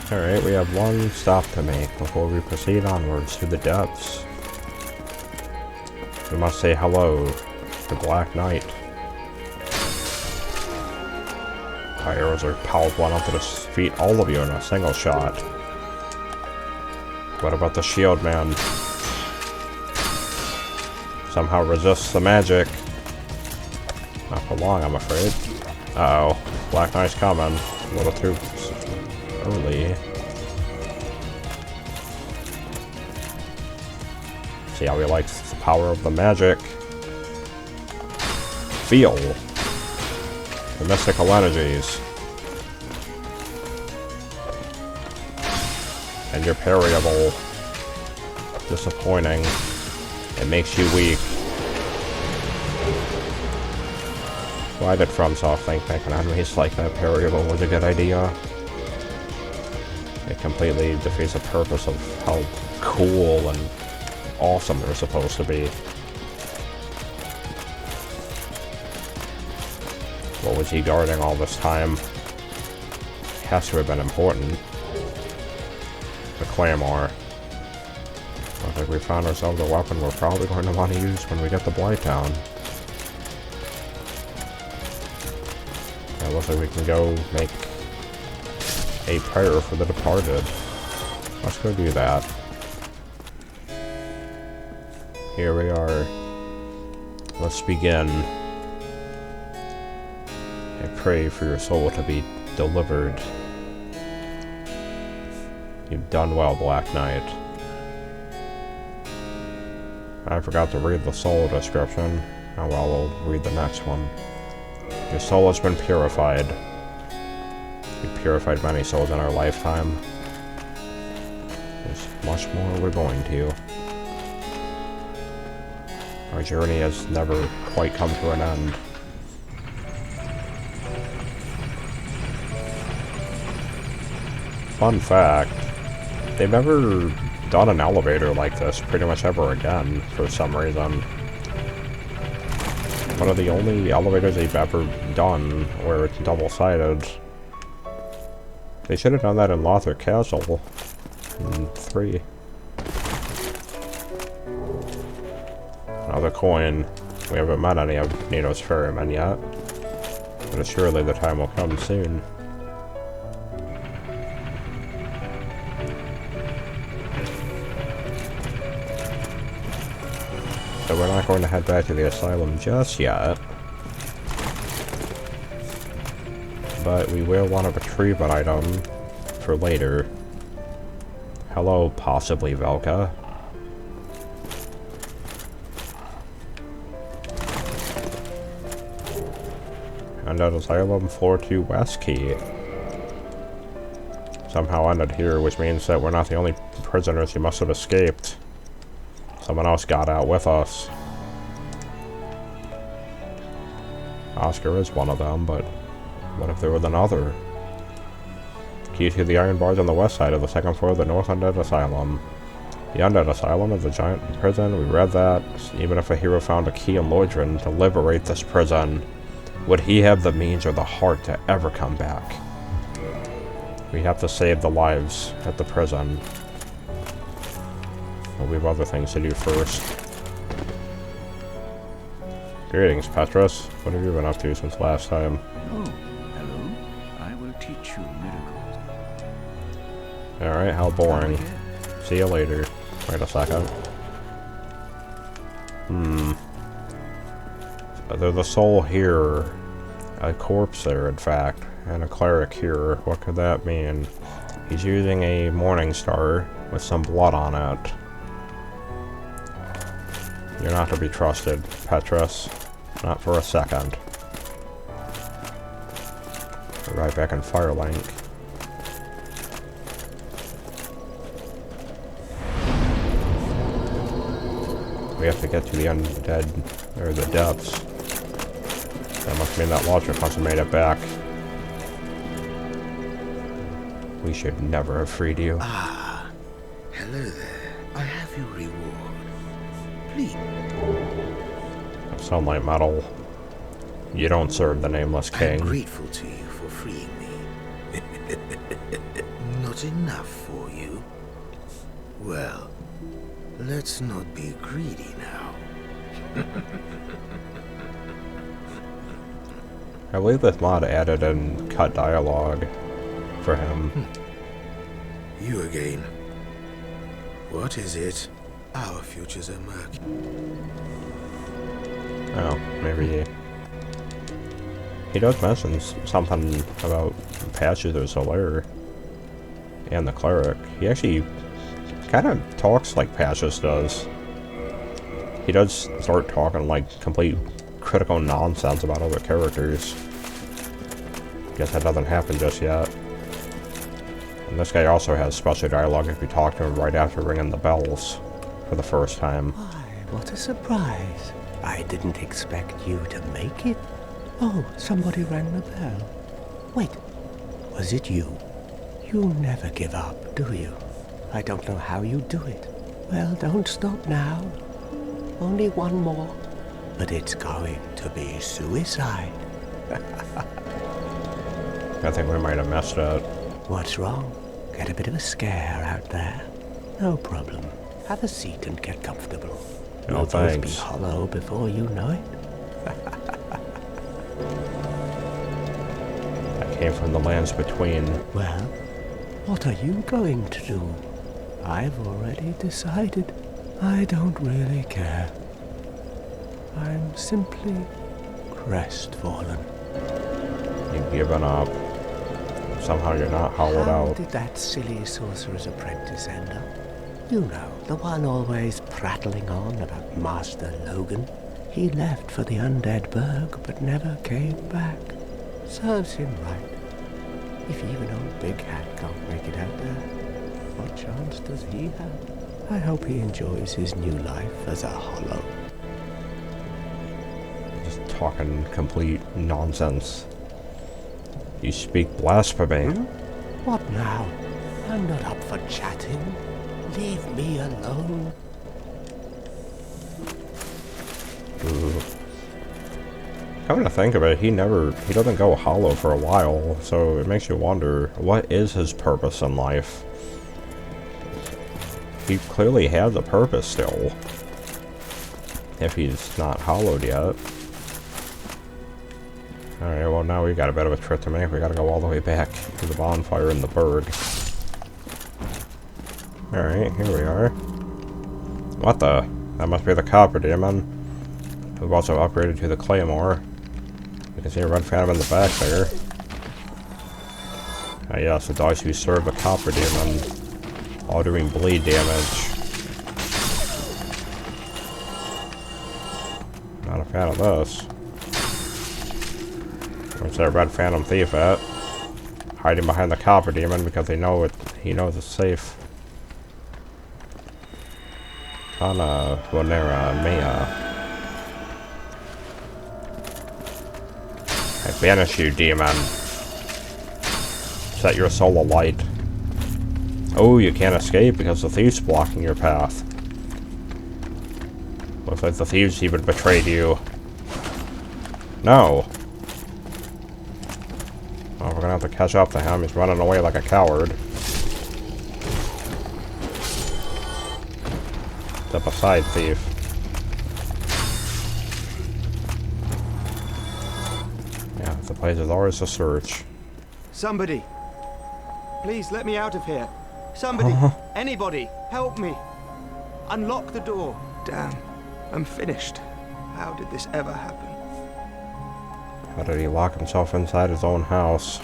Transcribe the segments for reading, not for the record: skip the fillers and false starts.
Alright, we have one stop to make before we proceed onwards to the depths. We must say hello to Black Knight. My arrows are piled one up to defeat all of you in a single shot. What about the shield man? Somehow resists the magic. Not for long, I'm afraid. Uh-oh. Black Knight's coming. A little too early. See how he likes the power of the magic. Feel the mystical energies. And you're parryable. Disappointing. It makes you weak. Why did FromSoft think making enemies like that parryable was a good idea? It completely defeats the purpose of how cool and awesome they're supposed to be. What was he guarding all this time? Has to have been important. The Claymore. Looks like we found ourselves a weapon we're probably going to want to use when we get to Blighttown. It looks like we can go make a prayer for the departed. Let's go do that. Here we are. Let's begin. I pray for your soul to be delivered. You've done well, Black Knight. I forgot to read the soul description. Oh well, we'll read the next one. Your soul has been purified. We purified many souls in our lifetime. There's much more we're going to. Our journey has never quite come to an end. Fun fact, they've never done an elevator like this pretty much ever again for some reason. One of the only elevators they've ever done where it's double-sided. They should have done that in Lothar Castle in 3. Another coin. We haven't met any of Nito's ferrymen yet, but surely the time will come soon. So we're not going to head back to the asylum just yet. But we will want to retrieve an item for later. Hello, possibly Velka. Undead Asylum, floor 2 West Key. Somehow ended here, which means that we're not the only prisoners who must have escaped. Someone else got out with us. Oscar is one of them, but what if there was another? Key to the iron bars on the west side of the second floor of the North Undead Asylum. The Undead Asylum is a giant prison. We read that. Even if a hero found a key in Lordran to liberate this prison, would he have the means or the heart to ever come back? We have to save the lives at the prison. But we have other things to do first. Greetings, Petrus. What have you been up to since last time? Oh, hello. I will teach you miracles. Alright, how boring. See you later. Wait a second. There's a soul here. A corpse there, in fact. And a cleric here. What could that mean? He's using a morning star with some blood on it. You're not to be trusted, Petrus. Not for a second. Right back in Firelink. We have to get to the undead, or the depths. That must mean that Lothar must have made it back. We should never have freed you. Ah, hello there. I have your reward. Please. Sunlight Metal. You don't serve the Nameless King. I'm grateful to you for freeing me. Not not enough for you? Well, let's not be greedy now. I believe this mod added in cut dialogue for him. You again. What is it? Our futures are murky. Oh, maybe he does mention something about Patches or Solaire and the cleric. He actually kind of talks like Patches does. He does start talking like complete critical nonsense about other characters. Guess that doesn't happen just yet. And this guy also has special dialogue if you talk to him right after ringing the bells for the first time. Why, what a surprise. I didn't expect you to make it. Oh, somebody rang the bell. Wait, was it you? You never give up, do you? I don't know how you do it. Well, don't stop now. Only one more. But it's going to be suicide. I think we might have messed up. What's wrong? Get a bit of a scare out there? No problem. Have a seat and get comfortable. No, You'll both be thanks. hollow before you know it. I came from the lands between. Well, what are you going to do? I've already decided. I don't really care. I'm simply crestfallen. You've given up. Somehow you're not hollowed How out. did that silly sorcerer's apprentice end up? You know, the one always prattling on about Master Logan. He left for the Undead Burg, but never came back. Serves him right. If even old Big Hat can't make it out there, what chance does he have? I hope he enjoys his new life as a hollow. Just talking complete nonsense. You speak blasphemy. What now? I'm not up for chatting. Leave me alone. Ooh. Come to think of it, he doesn't go hollow for a while, so it makes you wonder, what is his purpose in life? He clearly has a purpose still, if he's not hollowed yet. Alright, well now we got a bit of a trip to make. We gotta go all the way back to the bonfire in the Burg. Alright, here we are. What the? That must be the Capra demon. We've also upgraded to the Claymore. You can see a red phantom in the back there. Ah yes, the dice who serve the Capra demon, all doing bleed damage. Not a fan of this. Where's that red phantom thief at? Hiding behind the Capra demon because he knows it's safe. Kana Bonera Mea. I banish you, demon. Set your soul alight. Oh, you can't escape because the thief's blocking your path. Looks like the thieves even betrayed you. No. Oh, we're gonna have to catch up to him. He's running away like a coward. Step aside, thief. Yeah, the place is ours to search. Somebody, please let me out of here. Somebody, anybody, help me. Unlock the door. Damn, I'm finished. How did this ever happen? How did he lock himself inside his own house?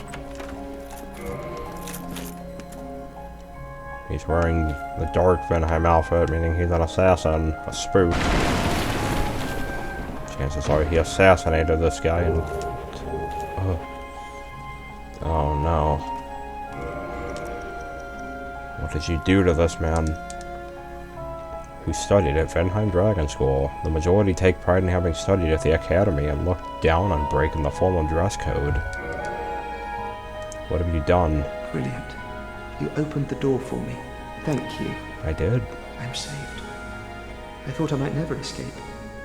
He's wearing the dark vinheim outfit, meaning he's an assassin, a spook. Chances are he assassinated this guy and... Oh no. What did you do to this man? Who studied at Vinheim Dragon School. The majority take pride in having studied at the academy and look down on breaking the formal dress code. What have you done? Brilliant. You opened the door for me. Thank you. I did. I'm saved. I thought I might never escape.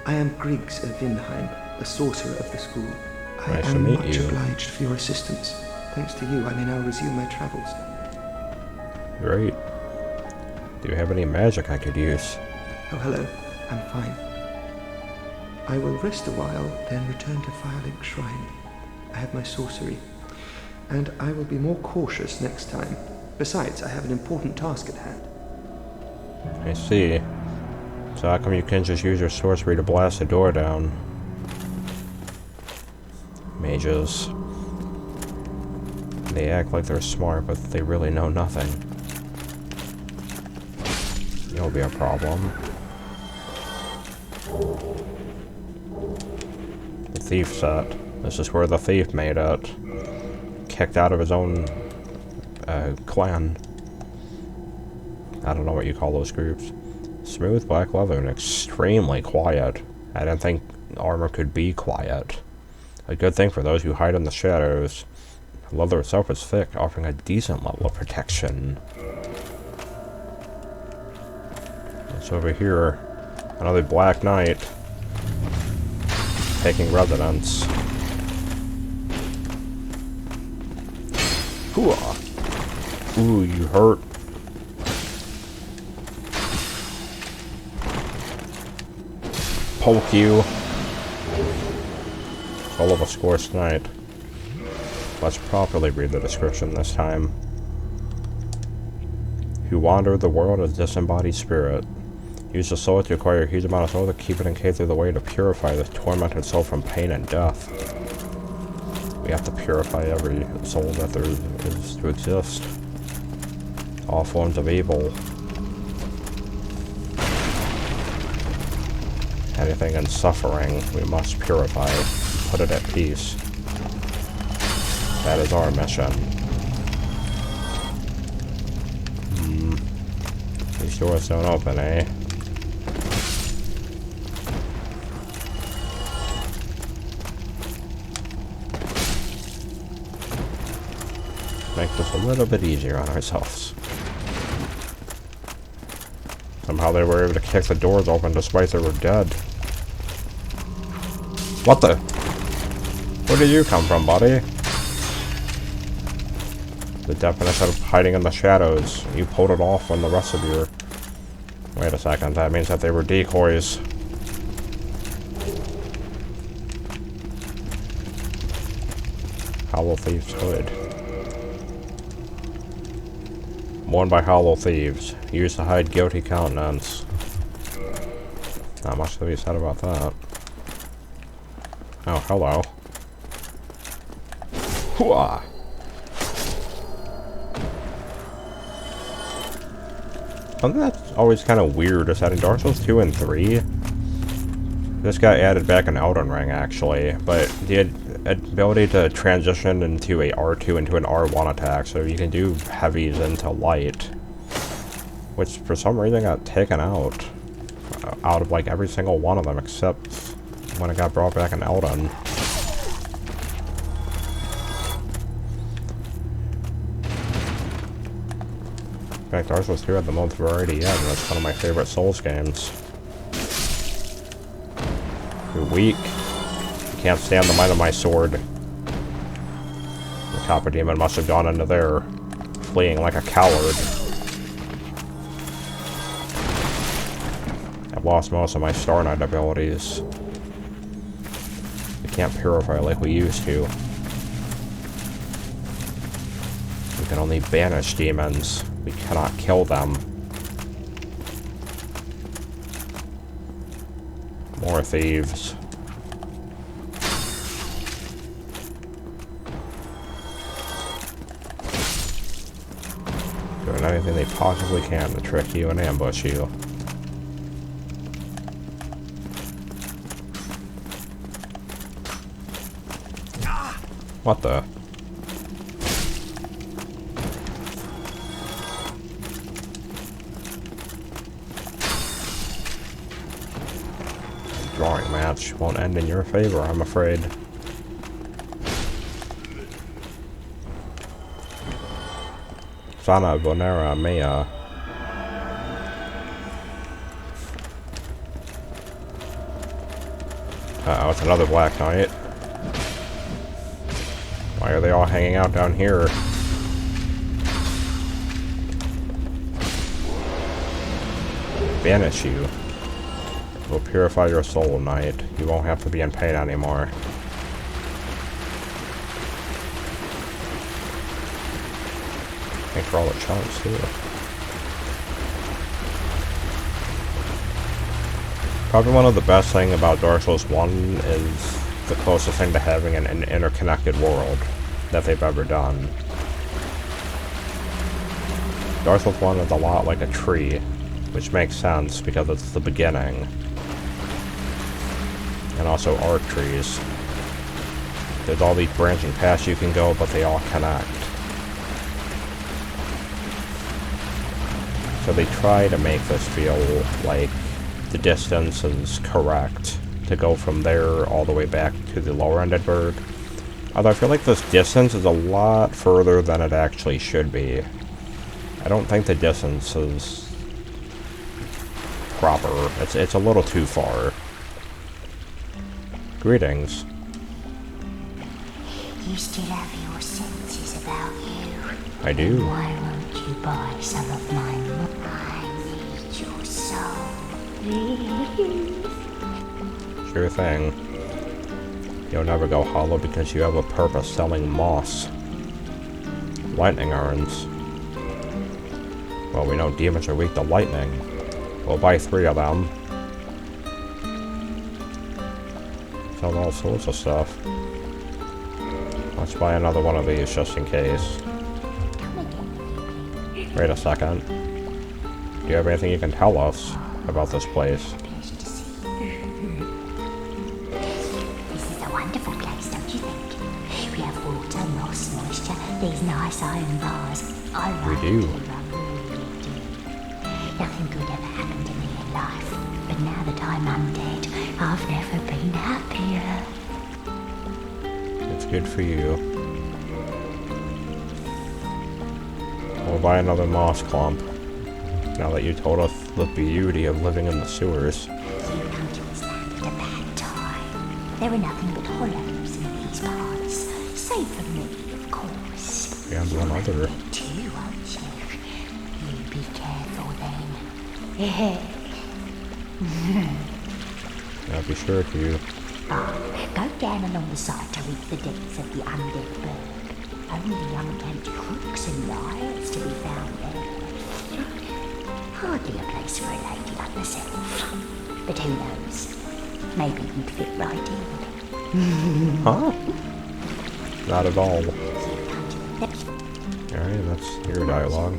I am Griggs of Vinheim, a sorcerer of the school. Nice to I am meet much you. obliged for your assistance. Thanks to you, I may now resume my travels. Great. Do you have any magic I could use? Oh, hello. I'm fine. I will rest a while, then return to Firelink Shrine. I have my sorcery, and I will be more cautious next time. Besides, I have an important task at hand. I see. So how come you can't just use your sorcery to blast the door down? Mages. They act like they're smart, but they really know nothing. You'll be a problem. The thief set. This is where the thief made it. Kicked out of his own clan. I don't know what you call those groups. Smooth black leather and extremely quiet. I didn't think armor could be quiet. A good thing for those who hide in the shadows. The leather itself is thick, offering a decent level of protection. It's over here. Another Black Knight. Taking residence. Hooah! Ooh, you hurt. Poke you. Full of a scorched knight. Let's properly read the description this time. Who wander the world as disembodied spirit. Use the soul to acquire a huge amount of soul to keep it encased through the way to purify the tormented soul from pain and death. We have to purify every soul that there is to exist. All forms of evil. Anything in suffering, we must purify. Put it at peace. That is our mission. These doors don't open, eh? Make this a little bit easier on ourselves. Somehow they were able to kick the doors open despite they were dead. What the? Where did you come from, buddy? The definition of hiding in the shadows. You pulled it off when the rest of you were... Wait a second, that means that they were decoys. Hollow Thieves' Hood. Worn by hollow thieves. Used to hide guilty countenance. Not much to be said about that. Oh, hello. Hooah! Something that's always kind of weird is that in Dark Souls 2 and 3, this got added back in Elden Ring, actually, but the ability to transition into a R2 into an R1 attack, so you can do heavies into light, which for some reason got taken out of like every single one of them, except when it got brought back in Elden. In fact, Dark Souls 2 had the most variety yet, and that's one of my favorite Souls games. You're weak. You can't stand the might of my sword. The Capra demon must have gone into there, fleeing like a coward. I've lost most of my Star Knight abilities. We can't purify like we used to. We can only banish demons. We cannot kill them. More thieves. Doing anything they possibly can to trick you and ambush you. What the? Drawing match won't end in your favor, I'm afraid. Sana Bonera Mea. Uh-oh, it's another Black Knight. Why are they all hanging out down here? banish you. We'll purify your soul, knight. You won't have to be in pain anymore. Thanks for all the chunks, too. Probably one of the best things about Dark Souls 1 is the closest thing to having an interconnected world that they've ever done. Dark Souls 1 is a lot like a tree, which makes sense because it's the beginning. And also arc trees. There's all these branching paths you can go, but they all connect. So they try to make this feel like the distance is correct to go from there all the way back to the lower Undead Burg. Although I feel like this distance is a lot further than it actually should be. I don't think the distance is proper. It's a little too far. Greetings. You still have your senses about you. I do. Why won't you buy some of mine? I need your soul. Sure thing. You'll never go hollow because you have a purpose selling moss. Lightning urns. Well, we know demons are weak to lightning. We'll buy 3 of them. Sell all sorts of stuff. Let's buy another one of these just in case. Wait a second. Do you have anything you can tell us about this place? This is a wonderful place, don't you think? We have water, moss, moisture, these nice iron bars. I like We do. it, I really do. Nothing good ever happened to me in life, but now that I'm undead, I've never been happier. It's good for you. We'll buy another moss clump. Now that you told us the beauty of living in the sewers. You come to this land at a bad time. There are nothing but hollows in these parts. Save for me, of course. And one other. Too, won't you? You be careful then. I'll be sure to. Go down along the side to reach the depths of the Undead Burg. Only unkempt crooks and liars to be found there. Hardly a place for a lady like myself. But who knows? Maybe you'd fit right in. Huh? Not at all. You come to the next. Alright, that's your dialogue.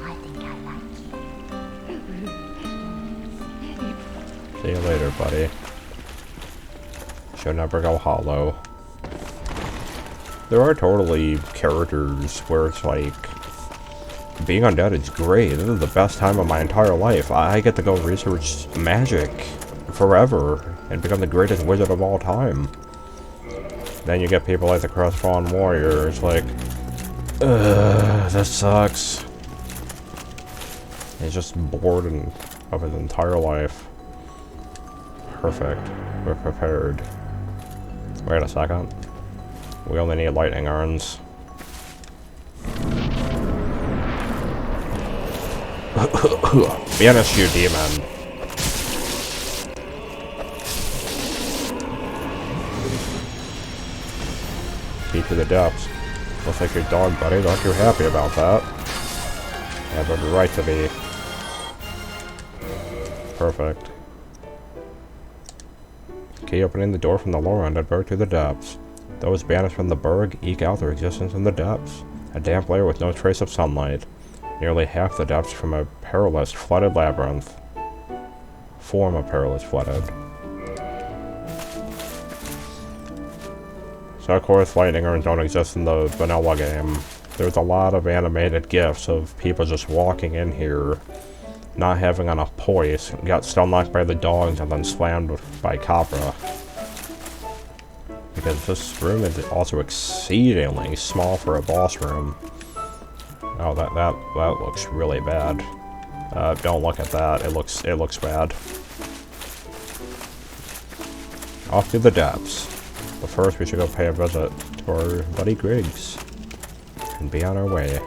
I think I like you. See you later, buddy. Should never go hollow. There are totally characters where it's like, being undead is great. This is the best time of my entire life. I get to go research magic forever and become the greatest wizard of all time. Then you get people like the Crestfallen Warrior. It's like, ugh, this sucks. He's just bored of his entire life. Perfect. We're prepared. Wait a second. We only need lightning urns. Banish you, demon. Key to the depths. Looks like your dog, buddy. Aren't you happy about that? I have every right to be. Perfect. Key opening the door from the lower Undead Burg to the depths. Those banished from the Burg eke out their existence in the depths. A damp layer with no trace of sunlight. Nearly half the depths from a perilous, flooded labyrinth. Form a perilous flooded. So of course lightning urns don't exist in the vanilla game. There's a lot of animated gifs of people just walking in here, not having enough poise, got stunlocked by the dogs and then slammed by Capra. Because this room is also exceedingly small for a boss room. Oh, that looks really bad. Don't look at that. It looks bad. Off to the depths. But first, we should go pay a visit to our buddy Griggs and be on our way.